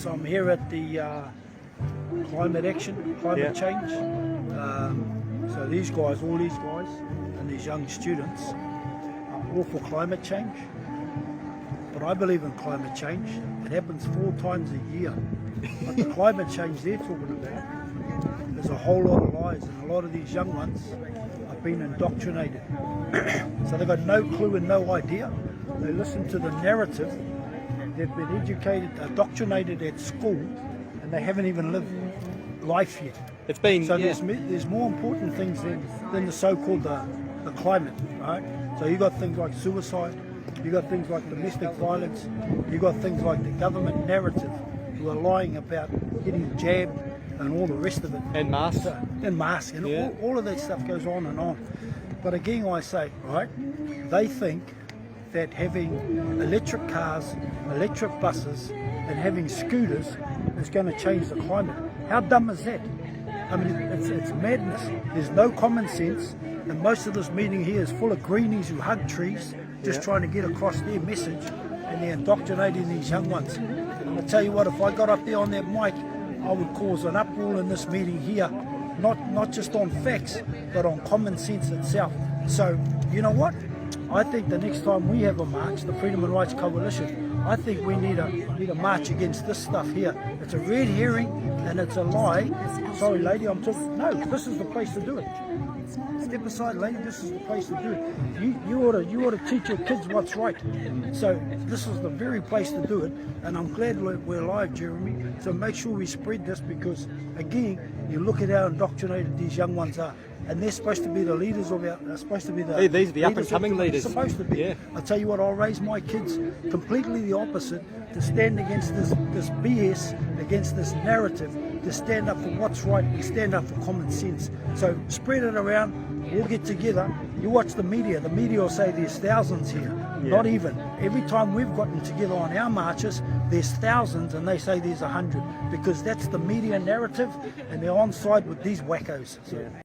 So I'm here at the climate change. So these guys, all these guys and these young students are all for climate change. But I believe in climate change. It happens 4 times a year. But the climate change they're talking about, there's a whole lot of lies, and a lot of these young ones have been indoctrinated. So they've got no clue and no idea. They listen to the narrative. They've been educated, indoctrinated at school, and they haven't even lived life yet. It's been so there's more important things than the so-called the climate, right? So you got things like suicide, you got things like domestic violence, you got things like the government narrative who are lying about getting jabbed and all the rest of it. And masks. And masks, and all of that stuff goes on and on. But again, I say, right, they think that having electric cars, electric buses, and having scooters is going to change the climate. How dumb is that? I mean, it's madness. There's no common sense, and most of this meeting here is full of greenies who hug trees, just trying to get across their message, and they're indoctrinating these young ones. And I tell you what, if I got up there on that mic, I would cause an uproar in this meeting here, not just on facts, but on common sense itself. So, you know what? I think the next time we have a march, the Freedom and Rights Coalition, I think we need a march against this stuff here. It's a red herring and it's a lie. Sorry, lady, I'm talking. No, this is the place to do it. Step aside, lady. This is the place to do it. You ought to teach your kids what's right. So this is the very place to do it. And I'm glad we're live, Jeremy. So make sure we spread this, because again, you look at how indoctrinated these young ones are. And they're supposed to be the leaders of our. They're supposed to be the. These are the up and coming leaders. They're supposed to be. Yeah. I tell you what, I'll raise my kids completely the opposite, to stand against this BS, against this narrative, to stand up for what's right and stand up for common sense. So spread it around. We'll get together. You watch the media. The media will say there's thousands here. Not even. Every time we've gotten together on our marches, there's thousands, and they say there's 100, because that's the media narrative, and they're on side with these wackos. So.